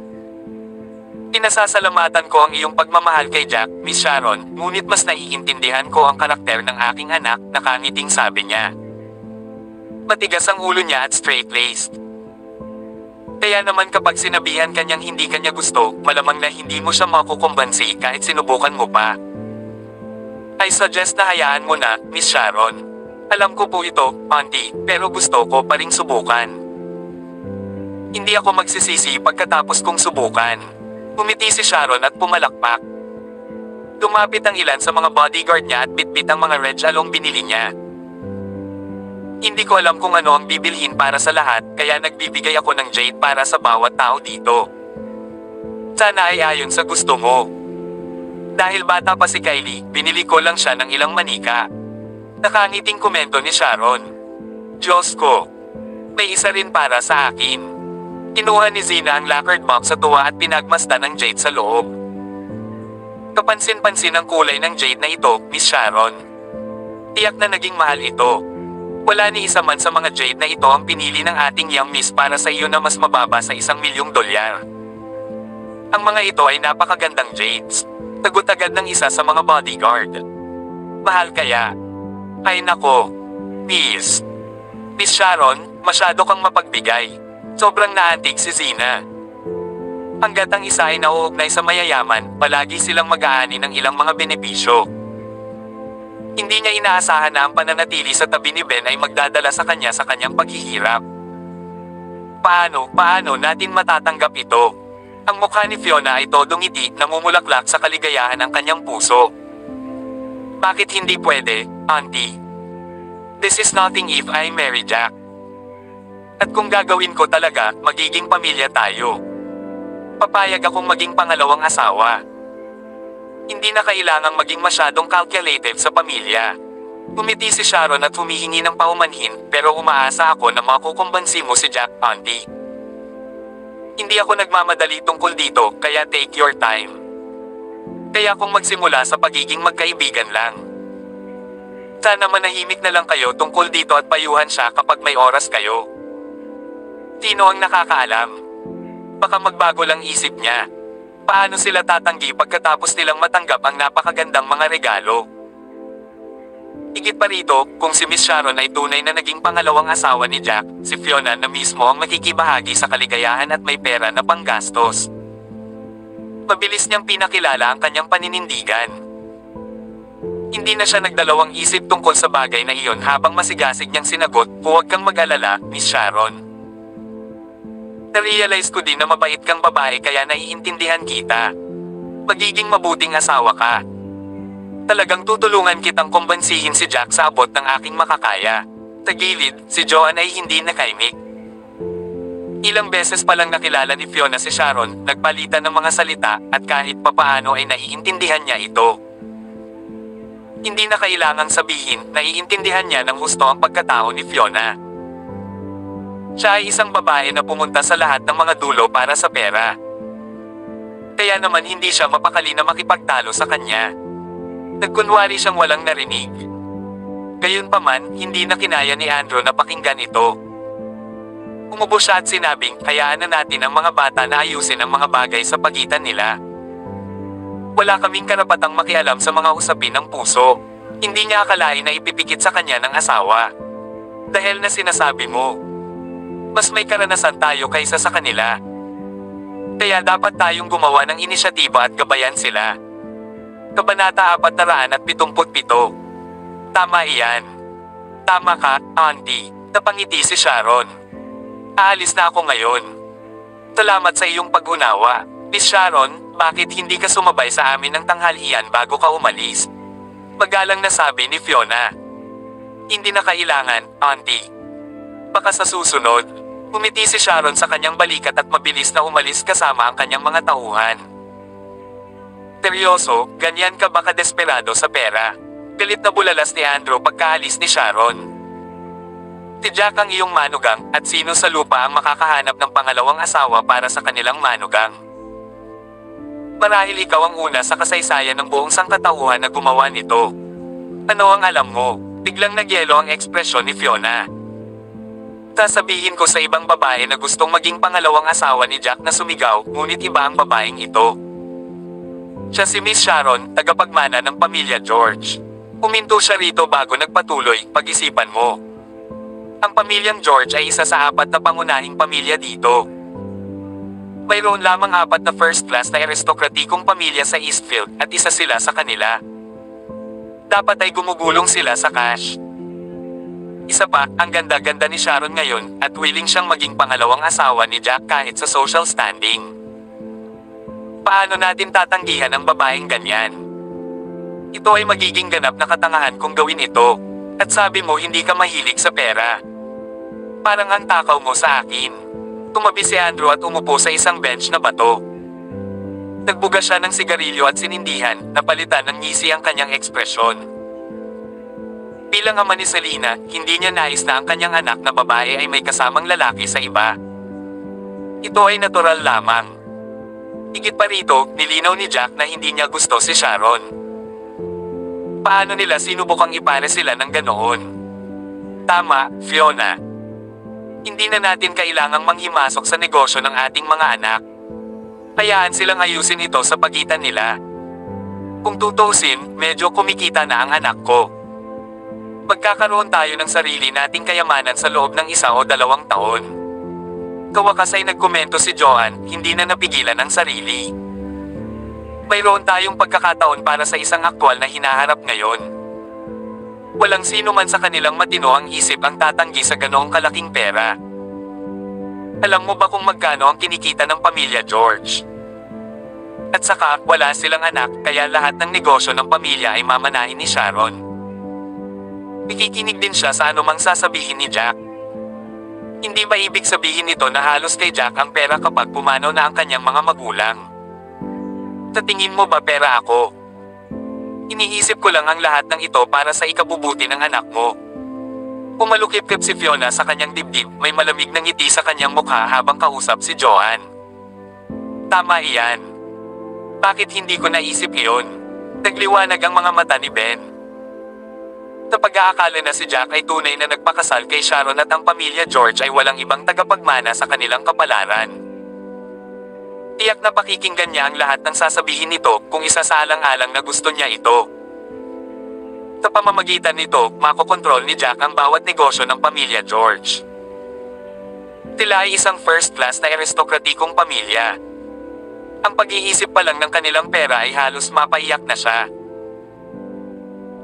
S2: Pinasasalamatan ko ang iyong pagmamahal kay Jack, Miss Sharon, ngunit mas naiintindihan ko ang karakter ng aking anak, nakangiting sabi niya. Matigas ang ulo niya at straight-laced. Kaya naman kapag sinabihan kanyang hindi kanya gusto, malamang na hindi mo siya makukumbansi kahit sinubukan mo pa. I suggest na hayaan mo na, Miss Sharon. Alam ko po ito, Auntie, pero gusto ko pa ring subukan. Hindi ako magsisisi pagkatapos kong subukan. Umiti si Sharon at pumalakpak. Dumapit ang ilan sa mga bodyguard niya at bitbit ang mga red along binili niya. Hindi ko alam kung ano ang bibilhin para sa lahat, kaya nagbibigay ako ng jade para sa bawat tao dito. Sana ay ayon sa gusto mo. Dahil bata pa si Kylie, binili ko lang siya ng ilang manika. Nakangiting komento ni Sharon. Diyos ko, may isa rin para sa akin. Kinuha ni Zina ang lacquered box sa tuwa at pinagmasdan ang jade sa loob. Kapansin-pansin ang kulay ng jade na ito, Miss Sharon. Tiyak na naging mahal ito. Wala ni isa man sa mga jade na ito ang pinili ng ating young miss para sa iyo na mas mababa sa $1,000,000. Ang mga ito ay napakagandang jades. Sagot agad ng isa sa mga bodyguard. Mahal kaya? Ay nako. Miss Sharon, masyado kang mapagbigay. Sobrang naantig si Zina. Hanggat ang isa ay nauugnay sa mayayaman, palagi silang mag-aani ng ilang mga benepisyo. Hindi niya inaasahan na ang pananatili sa tabi ni Ben ay magdadala sa kanya sa kanyang paghihirap. Paano natin matatanggap ito? Ang mukha ni Fiona ay todong ngiti, namumulaklak sa kaligayahan ng kanyang puso. Bakit hindi pwede, Auntie? This is nothing if I marry Jack. At kung gagawin ko talaga, magiging pamilya tayo. Papayag akong maging pangalawang asawa. Hindi na kailangang maging masyadong calculative sa pamilya. Umiti si Sharon at humihingi ng paumanhin, pero umaasa ako na makukumbansi mo si Jack, Auntie. Hindi ako nagmamadali tungkol dito, kaya take your time. Kaya kung magsimula sa pagiging magkaibigan lang. Sana manahimik na lang kayo tungkol dito at payuhan siya kapag may oras kayo. Sino ang nakakaalam? Baka magbago lang isip niya. Paano sila tatanggi pagkatapos nilang matanggap ang napakagandang mga regalo? Higit pa rito, kung si Miss Sharon ay tunay na naging pangalawang asawa ni Jack, si Fiona na mismo ang makikibahagi sa kaligayahan at may pera na panggastos. Mabilis niyang pinakilala ang kanyang paninindigan. Hindi na siya nagdalawang isip tungkol sa bagay na iyon habang masigasig niyang sinagot, "Huwag kang mag-alala, Miss Sharon. Na-realize ko din na mabait kang babae kaya naiintindihan kita. Magiging mabuting asawa ka. Talagang tutulungan kitang kumbansihin si Jack sa abot ng aking makakaya." Sa gilid, si Joanne ay hindi nakaimik. Ilang beses palang nakilala ni Fiona si Sharon, nagpalitan ng mga salita, at kahit papaano ay naiintindihan niya ito. Hindi na kailangang sabihin, naiintindihan niya ng husto ang pagkatao ni Fiona. Siya ay isang babae na pumunta sa lahat ng mga dulo para sa pera. Kaya naman hindi siya mapakali na makipagtalo sa kanya. Nagkunwari siyang walang narinig. Gayunpaman, hindi na kinaya ni Andrew na pakinggan ito. Umubo siya at sinabing, "Hayaan na natin ang mga bata na ayusin ang mga bagay sa pagitan nila. Wala kaming karapatang makialam sa mga usapin ng puso." Hindi niya akalain na ipipikit sa kanya ng asawa. Dahil na sinasabi mo, mas may karanasan tayo kaysa sa kanila. Kaya dapat tayong gumawa ng inisyatiba at gabayan sila. Kabanata 477. Tama iyan. Tama ka, Auntie. Napangiti si Sharon. Aalis na ako ngayon. Salamat sa iyong pag-unawa. Miss Sharon, bakit hindi ka sumabay sa amin ng tanghalian bago ka umalis? Magalang na sabi ni Fiona. Hindi na kailangan, Auntie. Baka sa susunod. Umiti si Sharon sa kanyang balikat at mabilis na umalis kasama ang kanyang mga tauhan. Seryoso, ganyan ka ba kadesperado sa pera? Pilit na bulalas ni Andrew pagkaalis ni Sharon. Si Jack ang iyong manugang, at sino sa lupa ang makakahanap ng pangalawang asawa para sa kanilang manugang? Marahil ikaw ang una sa kasaysayan ng buong sangkatauhan na gumawa nito. Ano ang alam mo? Biglang nagyelo ang ekspresyon ni Fiona. Sasabihin ko sa ibang babae na gustong maging pangalawang asawa ni Jack na sumigaw, ngunit iba ang babaeng ito. Siya si Miss Sharon, tagapagmana ng pamilya George. Huminto siya rito bago nagpatuloy, "Pag-isipan mo. Ang pamilyang George ay isa sa 4 na pangunahing pamilya dito. Mayroon lamang 4 na first class na aristokratikong pamilya sa Eastfield at isa sila sa kanila. Dapat ay gumugulong sila sa cash. Isa pa, ang ganda-ganda ni Sharon ngayon at willing siyang maging pangalawang asawa ni Jack kahit sa social standing. Paano natin tatanggihan ang babaeng ganyan? Ito ay magiging ganap na katangahan kung gawin ito. At sabi mo hindi ka mahilig sa pera. Parang ang takaw mo sa akin. Tumabi si Andrew at umupo sa isang bench na bato. Nagbuga siya ng sigarilyo at sinindihan, napalitan ng ngisi ang kanyang ekspresyon. Bilang ama ni Selena, hindi niya nais na ang kanyang anak na babae ay may kasamang lalaki sa iba. Ito ay natural lamang. Higit pa rito, nilinaw ni Jack na hindi niya gusto si Sharon. Paano nila sinubukang ipare sila ng ganoon? Tama, Fiona. Hindi na natin kailangang manghimasok sa negosyo ng ating mga anak. Hayaan silang ayusin ito sa pagitan nila. Kung tutuusin, medyo kumikita na ang anak ko. Magkakaroon tayo ng sarili nating kayamanan sa loob ng 1 o 2 taon. Kawakas ay nagkomento si Joanne, hindi na napigilan ang sarili. Mayroon tayong pagkakataon para sa isang aktwal na hinaharap ngayon. Walang sino man sa kanilang matino ang isip ang tatanggi sa ganoong kalaking pera. Alam mo ba kung magkano ang kinikita ng pamilya George? At saka, wala silang anak, kaya lahat ng negosyo ng pamilya ay mamanahin ni Sharon. Nakikinig din siya sa anumang sasabihin ni Jack. Hindi ba ibig sabihin nito na halos kay Jack ang pera kapag pumanaw na ang kanyang mga magulang? Sa tingin mo ba pera ako? Iniisip ko lang ang lahat ng ito para sa ikabubuti ng anak mo. Pumalukip-kip si Fiona sa kanyang dibdib, may malamig na ngiti sa kanyang mukha habang kausap si Joanne. Tama iyan. Bakit hindi ko naisip iyon? Nagliwanag ang mga mata ni Ben. Sa pag-aakala na si Jack ay tunay na nagpakasal kay Sharon at ang pamilya George ay walang ibang tagapagmana sa kanilang kapalaran. Tiyak na pakikinggan niya ang lahat ng sasabihin nito kung isasalang-alang na gusto niya ito. Sa pamamagitan nito, makokontrol ni Jack ang bawat negosyo ng pamilya George. Sila ay isang first class na aristokratikong pamilya. Ang pag-iisip pa lang ng kanilang pera ay halos mapaiyak na siya.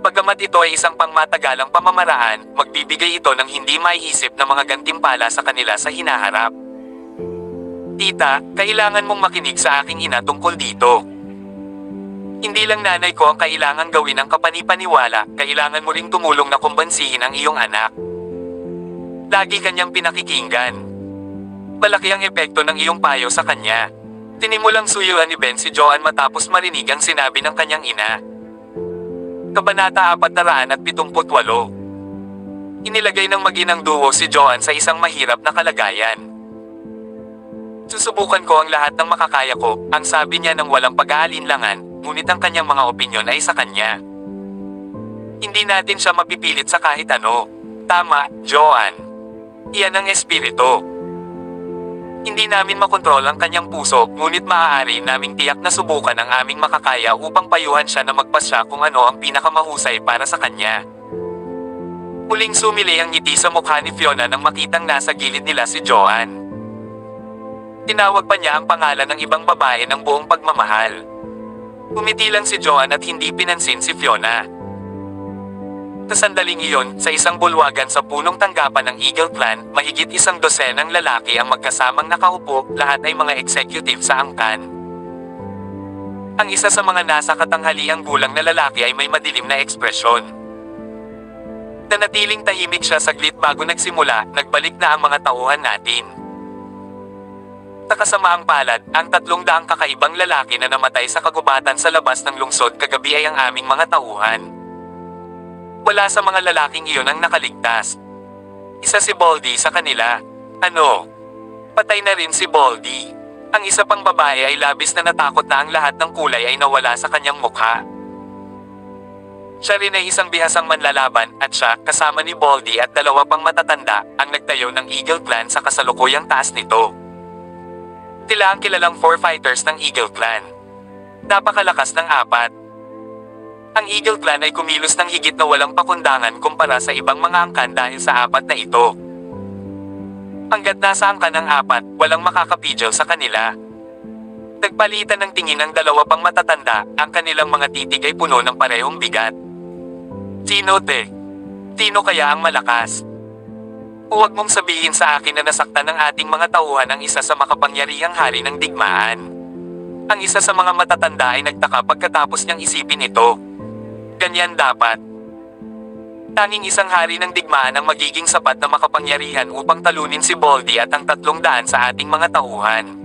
S2: Bagamat ito ay isang pangmatagalang pamamaraan, magbibigay ito ng hindi maiisip na mga gantimpala sa kanila sa hinaharap. Tita, kailangan mong makinig sa aking ina tungkol dito. Hindi lang nanay ko ang kailangan gawin ang kapanipaniwala, kailangan mo ring tumulong na kumbansihin ang iyong anak. Lagi kanyang pinakikinggan. Malaki ang epekto ng iyong payo sa kanya. Tinimulang suyuan ni Ben si Joanne matapos marinig ang sinabi ng kanyang ina. Kabanata 478. Inilagay ng mag-inang duo si Joanne sa isang mahirap na kalagayan. Susubukan ko ang lahat ng makakaya ko, ang sabi niya nang walang pag-aalinlangan, ngunit ang kanyang mga opinyon ay sa kanya. Hindi natin siya mapipilit sa kahit ano. Tama, Joanne. Iyan ang espiritu. Hindi namin makontrol ang kanyang puso, ngunit maaari naming tiyak na subukan ang aming makakaya upang payuhan siya na magpasya kung ano ang pinakamahusay para sa kanya. Muling sumili ang ngiti sa mukha ni Fiona nang makitang nasa gilid nila si Joanne. Tinawag pa niya ang pangalan ng ibang babae ng buong pagmamahal. Umiti lang si Joanne at hindi pinansin si Fiona. Sa sandaling iyon, sa isang bulwagan sa punong tanggapan ng Eagle Clan, mahigit 100 lalaki ang magkasamang nakaupo, lahat ay mga executive sa angkan. Ang isa sa mga nasa katanghaliang gulang na lalaki ay may madilim na ekspresyon. Nanatiling tahimik siya saglit bago nagsimula, nagbalik na ang mga tauhan natin. Sa kasamaang palad, ang 300 kakaibang lalaki na namatay sa kagubatan sa labas ng lungsod kagabi ay ang aming mga tauhan. Wala sa mga lalaking iyon ang nakaligtas. Isa si Baldy sa kanila. Ano? Patay na rin si Baldy. Ang isa pang babae ay labis na natakot na ang lahat ng kulay ay nawala sa kanyang mukha. Siya rin ay isang bihasang manlalaban at siya, kasama ni Baldy at 2 pang matatanda, ang nagtayo ng Eagle Clan sa kasalukuyang taas nito. Sila ang kilalang 4 fighters ng Eagle Clan. Napakalakas ng 4. Ang Eagle Clan ay kumilos ng higit na walang pakundangan kumpara sa ibang mga angkan dahil sa 4 na ito. Hanggat nasa angkan ng 4, walang makakapigil sa kanila. Nagpalitan ng tingin ang dalawa pang matatanda, ang kanilang mga titig ay puno ng parehong bigat. Sino te? Sino kaya ang malakas? Huwag mong sabihin sa akin na nasaktan ng ating mga tauhan ang isa sa makapangyarihang hari ng digmaan. Ang isa sa mga matatanda ay nagtaka pagkatapos niyang isipin ito. Ganyan dapat. Tanging isang hari ng digmaan ang magiging sapat na makapangyarihan upang talunin si Baldy at ang 300 sa ating mga tauhan.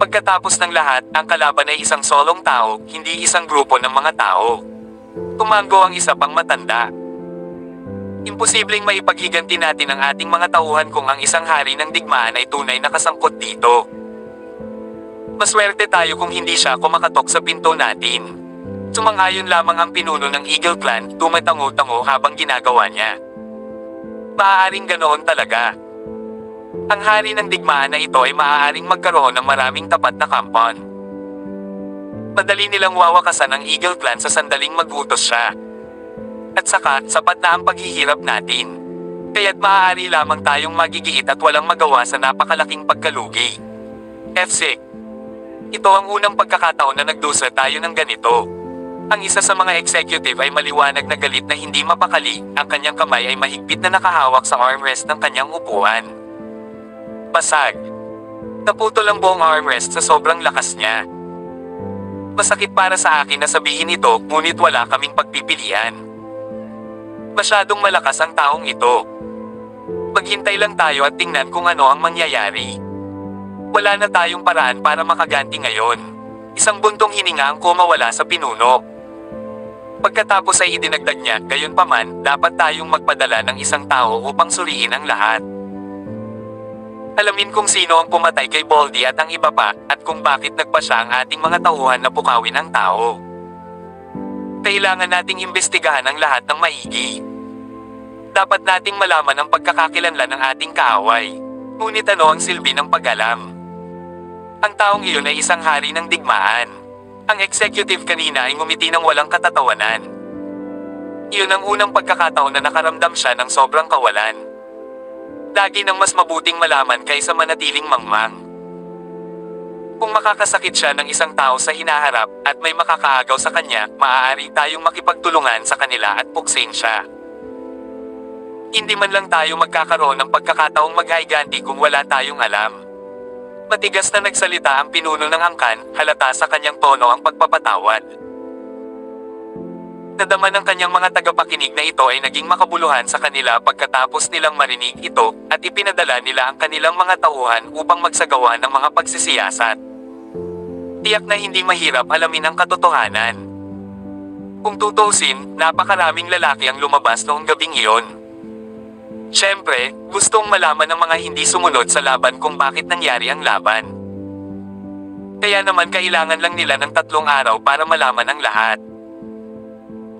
S2: Pagkatapos ng lahat, ang kalaban ay isang solong tao, hindi isang grupo ng mga tao. Tumanggo ang isa pang matanda. Imposibleng maipaghiganti natin ang ating mga tauhan kung ang isang hari ng digmaan ay tunay na kasangkot dito. Maswerte tayo kung hindi siya kumakatok sa pinto natin. Sumang-ayon lamang ang pinuno ng Eagle Clan, tumatango-tango habang ginagawa niya. Maaaring ganoon talaga. Ang hari ng digmaan na ito ay maaaring magkaroon ng maraming tapat na kampon. Madali nilang wawakasan ang Eagle Clan sa sandaling mag-utos siya. At saka, sapat na ang paghihirap natin. Kaya't maaari lamang tayong magigiit at walang magawa sa napakalaking pagkalugi. F6. Ito ang unang pagkakataon na nagdusa tayo ng ganito. Ang isa sa mga executive ay maliwanag na galit na hindi mapakali, ang kanyang kamay ay mahigpit na nakahawak sa armrest ng kanyang upuan. Basag. Naputol ang buong armrest sa sobrang lakas niya. Masakit para sa akin na sabihin ito, ngunit wala kaming pagpipilian. Masyadong malakas ang taong ito. Maghintay lang tayo at tingnan kung ano ang mangyayari. Wala na tayong paraan para makaganti ngayon. Isang buntong hininga ang kumawala sa pinuno. Pagkatapos ay idinagdag niya, gayunpaman, dapat tayong magpadala ng isang tao upang suriin ang lahat. Alamin kung sino ang pumatay kay Baldy at ang iba pa, at kung bakit nagpasya ang ating mga tauhan na pukawin ang tao. Kailangan nating imbestigahan ang lahat ng maigi. Dapat nating malaman ang pagkakakilanlan ng ating kaaway. Ngunit ano ang silbi ng pag-alam? Ang taong iyon ay isang hari ng digmaan. Ang executive kanina ay ngumiti ng walang katatawanan. Iyon ang unang pagkakataon na nakaramdam siya ng sobrang kawalan. Lagi nang mas mabuting malaman kaysa manatiling mangmang. Kung makakasakit siya ng isang tao sa hinaharap at may makakaagaw sa kanya, maaari tayong makipagtulungan sa kanila at puksin siya. Hindi man lang tayo magkakaroon ng pagkakataong maghiganti kung wala tayong alam. Matigas na nagsalita ang pinuno ng angkan, halata sa kanyang tono ang pagpapatawad. Nadama ng kanyang mga tagapakinig na ito ay naging makabuluhan sa kanila pagkatapos nilang marinig ito, at ipinadala nila ang kanilang mga tauhan upang magsagawa ng mga pagsisiyasat. Tiyak na hindi mahirap alamin ang katotohanan. Kung tutuusin, napakaraming lalaki ang lumabas noong gabing iyon. Siyempre, gustong malaman ng mga hindi sumunod sa laban kung bakit nangyari ang laban. Kaya naman kailangan lang nila ng 3 araw para malaman ang lahat.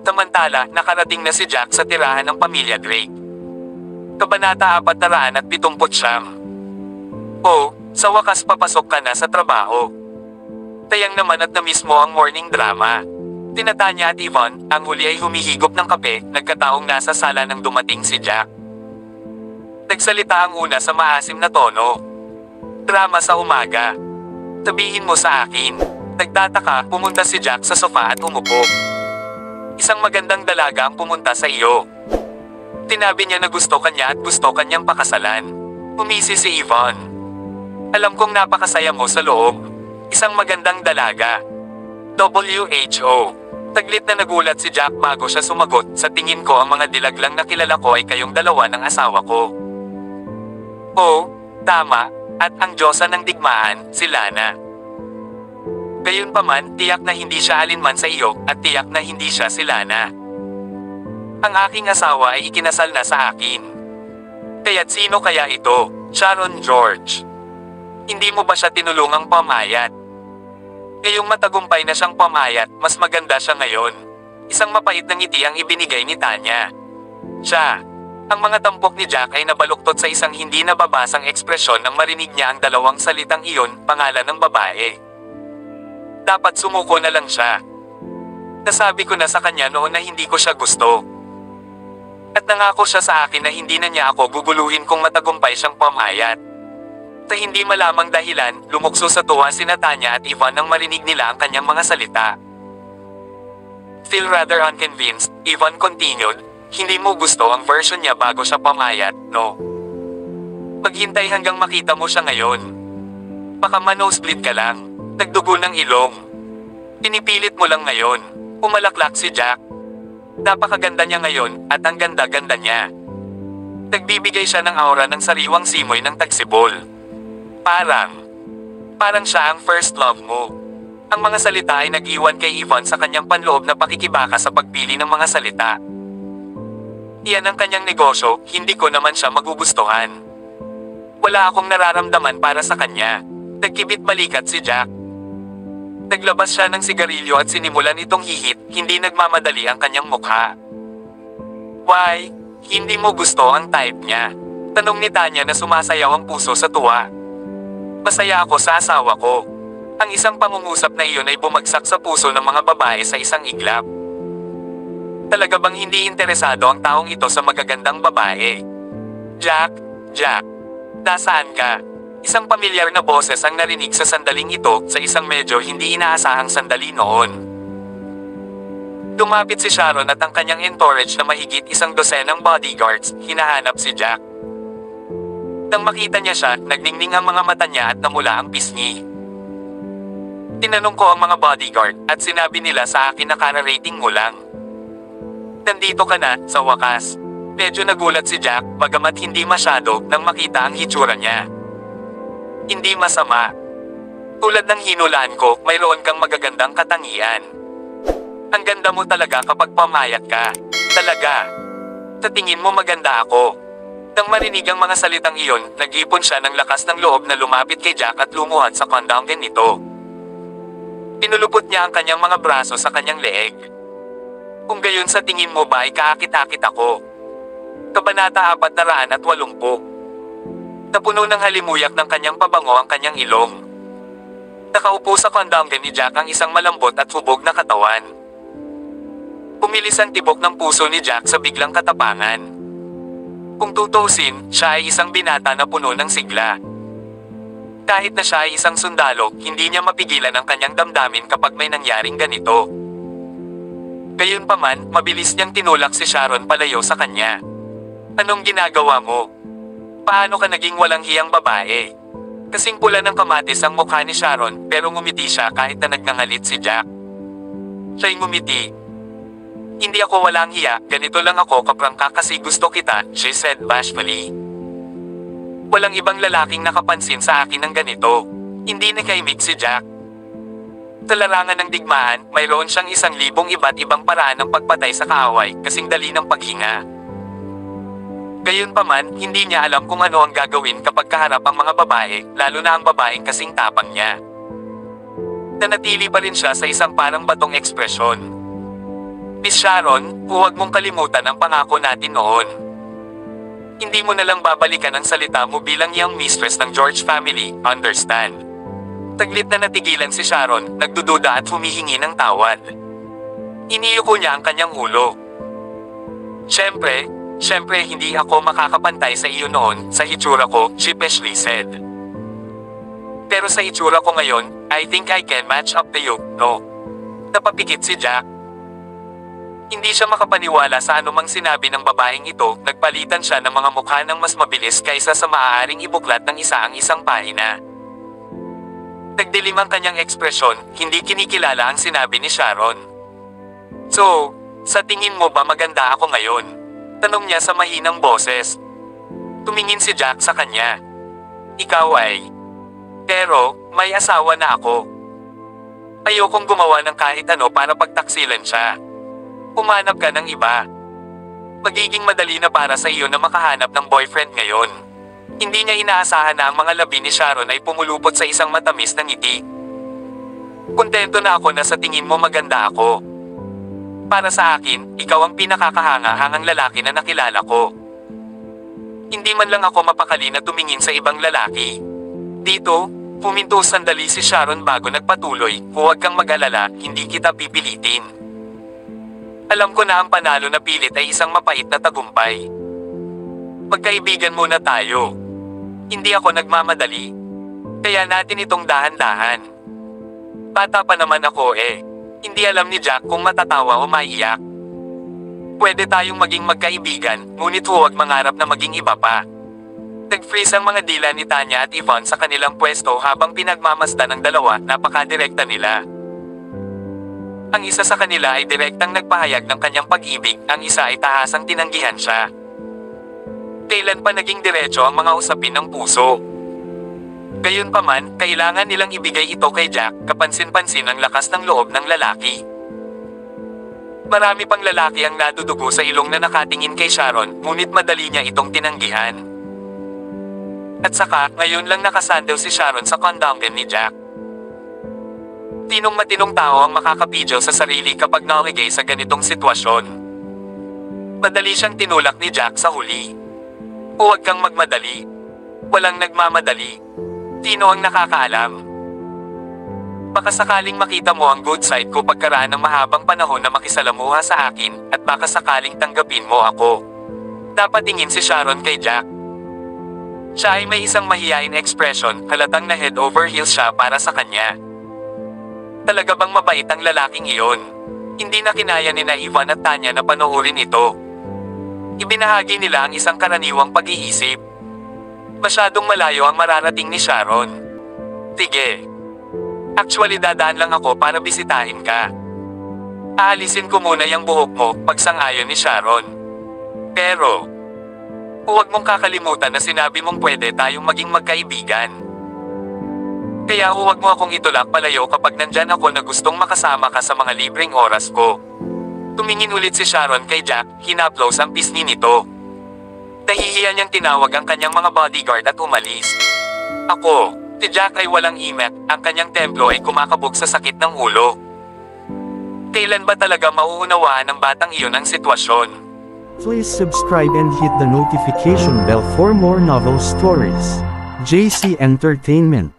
S2: Samantala, nakarating na si Jack sa tirahan ng pamilya Drake. Kabanata 479. Oh, sa wakas papasok ka na sa trabaho. Tayang naman at na-miss mo ang morning drama. Tinatanya at Yvonne, ang huli ay humihigop ng kape, nagkataong nasa sala nang dumating si Jack. Nagsalita ang una sa maasim na tono. Drama sa umaga. Sabihin mo sa akin. Nagtataka, pumunta si Jack sa sofa at umupo. Isang magandang dalaga ang pumunta sa iyo. Tinabi niya na gusto kanya at gusto kanyang pakasalan. Umisi si Yvonne. Alam kong napakasaya mo sa loob. Isang magandang dalaga. WHO. Taglit na nagulat si Jack bago siya sumagot, sa tingin ko ang mga dilaglang na kilala ko ay kayong dalawa ng asawa ko. Oo, tama, at ang Diyosa ng digmaan, si Lana. Gayunpaman, tiyak na hindi siya alinman sa iyo, at tiyak na hindi siya si Lana. Ang aking asawa ay ikinasal na sa akin. Kaya't sino kaya ito? Sharon George. Hindi mo ba siya tinulungang pamayat? Ngayong matagumpay na siyang pamayat, mas maganda siya ngayon. Isang mapait na ngiti ang ibinigay ni Tanya. Siya. Ang mga tampok ni Jack ay nabaluktot sa isang hindi nababasang ekspresyon nang marinig niya ang dalawang salitang iyon, pangalan ng babae. Dapat sumuko na lang siya. Nasabi ko na sa kanya noon na hindi ko siya gusto. At nangako siya sa akin na hindi na niya ako guguluhin kung matagumpay siyang pamayat. Sa hindi malamang dahilan, lumukso sa tuwa sina Tanya at Ivan nang marinig nila ang kanyang mga salita. Still rather unconvinced, Ivan continued, "Hindi mo gusto ang version niya bago siya pamayat, no? Maghintay hanggang makita mo siya ngayon. Baka ma-nosebleed ka lang. Nagdugo ng ilong. Pinipilit mo lang ngayon." Umalaklak si Jack. Napakaganda niya ngayon, at ang ganda-ganda niya. Nagbibigay siya ng aura ng sariwang simoy ng tagsibol. Parang siya ang first love mo. Ang mga salita ay nag-iwan kay Ivan sa kanyang panloob na pakikibaka sa pagpili ng mga salita. Iyan ang kanyang negosyo, hindi ko naman siya magugustuhan. Wala akong nararamdaman para sa kanya. Nagkibit balikat si Jack. Naglabas siya ng sigarilyo at sinimulan itong hihit, hindi nagmamadali ang kanyang mukha. "Why? Hindi mo gusto ang type niya?" Tanong ni Tanya na sumasayaw ang puso sa tuwa. "Masaya ako sa asawa ko." Ang isang pangungusap na iyon ay bumagsak sa puso ng mga babae sa isang iglap. Talaga bang hindi interesado ang taong ito sa magagandang babae? Jack, nasaan ka?" Isang pamilyar na boses ang narinig sa sandaling ito, sa isang medyo hindi inaasahang sandali noon. Lumapit si Sharon at ang kanyang entourage na mahigit 100 bodyguards, hinahanap si Jack. Nang makita niya siya, nagningning ang mga mata niya at namula ang pisngi. Tinanong ko ang mga bodyguard, at sinabi nila sa akin na kara-rating mo lang. Nandito ka na, sa wakas. Medyo nagulat si Jack, bagamat hindi masyado, nang makita ang hitsura niya. Hindi masama. Tulad ng hinulaan ko, mayroon kang magagandang katangian. Ang ganda mo talaga kapag pamayat ka. Talaga. Sa tingin mo maganda ako. Nang marinig ang mga salitang iyon, nag-ipon siya ng lakas ng loob na lumapit kay Jack at lumuhad sa kondanggen nito. Pinulupot niya ang kanyang mga braso sa kanyang leeg. "Kung gayon sa tingin mo ba ay kaakit-akit ako?" Kabanata 480. Napuno ng halimuyak ng kanyang pabango ang kanyang ilong. Nakaupo sa kondanggen ni Jack ang isang malambot at hubog na katawan. Pumilis ang tibok ng puso ni Jack sa biglang katapangan. Kung tutuusin, siya ay isang binata na puno ng sigla. Kahit na siya ay isang sundalo, hindi niya mapigilan ang kanyang damdamin kapag may nangyaring ganito. Gayunpaman, mabilis niyang tinulak si Sharon palayo sa kanya. "Anong ginagawa mo? Paano ka naging walang hiyang babae?" Kasing pula ng kamatis ang mukha ni Sharon, pero ngumiti siya kahit na nagngangalit si Jack. Siya'y ngumiti. "Hindi ako walang hiya, ganito lang ako kaprangka kasi gusto kita," she said bashfully. Walang ibang lalaking nakapansin sa akin ng ganito. Hindi nakaimik si Jack. Sa larangan ng digmaan, mayroon siyang 1,000 iba't ibang paraan ng pagpatay sa kaaway, kasing dali ng paghinga. Gayunpaman, hindi niya alam kung ano ang gagawin kapag kaharap ang mga babae, lalo na ang babaeng kasing tapang niya. Nanatili pa rin siya sa isang parang batong ekspresyon. "Miss Sharon, huwag mong kalimutan ang pangako natin noon. Hindi mo na lang babalikan ang salita mo bilang young mistress ng George family, understand?" Taglit na natigilan si Sharon, nagdududa at humihingi ng tawad. Iniyuko niya ang kanyang ulo. Siyempre hindi ako makakapantay sa iyo noon, sa hitsura ko, she peashly said. Pero sa hitsura ko ngayon, I think I can match up to you, no? Napapikit si Jack. Hindi siya makapaniwala sa anumang sinabi ng babaeng ito, nagpalitan siya ng mga mukha ng mas mabilis kaysa sa maaaring ibuklat ng isa ang isang pahina. Nagdilim ang kanyang ekspresyon, hindi kinikilala ang sinabi ni Sharon. "So, sa tingin mo ba maganda ako ngayon?" Tanong niya sa mahinang boses. Tumingin si Jack sa kanya. "Ikaw ay. Pero, may asawa na ako. Ayokong gumawa ng kahit ano para pagtaksilan siya. Humanap ka ng iba. Magiging madali na para sa iyo na makahanap ng boyfriend ngayon." Hindi niya inaasahan na ang mga labi ni Sharon ay pumulupot sa isang matamis na ngiti. "Kontento na ako na sa tingin mo maganda ako. Para sa akin, ikaw ang pinakakahanga-hangang lalaki na nakilala ko." Hindi man lang ako mapakali na tumingin sa ibang lalaki. Dito, puminto sandali si Sharon bago nagpatuloy, "Huwag kang mag-alala, hindi kita pipilitin. Alam ko na ang panalo na pilit ay isang mapait na tagumpay. Magkaibigan muna tayo. Hindi ako nagmamadali. Kaya natin itong dahan-dahan. Bata pa naman ako eh. Hindi alam ni Jack kung matatawa o maiyak. Pwede tayong maging magkaibigan, ngunit huwag mangarap na maging iba pa. Nag-freeze ang mga dila ni Tanya at Yvonne sa kanilang pwesto habang pinagmamasdan ng dalawa, napakadirekta nila. Ang isa sa kanila ay direktang nagpahayag ng kanyang pag-ibig, ang isa ay tahasang tinanggihan siya. Kailan pa naging diretso ang mga usapin ng puso? Gayunpaman, kailangan nilang ibigay ito kay Jack, kapansin-pansin ang lakas ng loob ng lalaki. Marami pang lalaki ang nadudugo sa ilong na nakatingin kay Sharon, ngunit madali niya itong tinanggihan. At saka, ngayon lang nakasandal si Sharon sa kondongan ni Jack. Tinong matinong tao ang makakapidyo sa sarili kapag naligay sa ganitong sitwasyon. Madali siyang tinulak ni Jack sa huli. Huwag kang magmadali. Walang nagmamadali. Tino ang nakakaalam. Baka sakaling makita mo ang good side ko pagkaraan ng mahabang panahon na makisalamuha sa akin, at baka sakaling tanggapin mo ako. Dapat tingin si Sharon kay Jack. Siya ay may isang mahiyain ekspresyon, halatang na head over heels siya para sa kanya. Talaga bang mabait ang lalaking iyon? Hindi na kinaya ni Yvonne at Tanya na panoorin ito. Ibinahagi nila ang isang karaniwang pag-iisip. Masyadong malayo ang mararating ni Sharon. Sige. Actually dadaan lang ako para bisitahin ka. Aalisin ko muna yung buhok mo, pagsang-ayon ni Sharon. Pero huwag mong kakalimutan na sinabi mong pwede tayong maging magkaibigan. Kaya huwag mo akong itulak palayo kapag nandyan ako na gustong makasama ka sa mga libreng oras ko. Tumingin ulit si Sharon kay Jack, hinaplos ang pisngi nito. Nahihiya niyang tinawag ang kanyang mga bodyguard at umalis. Ako, si Jack ay walang imek, ang kanyang templo ay kumakabog sa sakit ng ulo. Kailan ba talaga mauunawaan ng batang iyon ang sitwasyon?
S1: Please subscribe and hit the notification bell for more novel stories. JC Entertainment.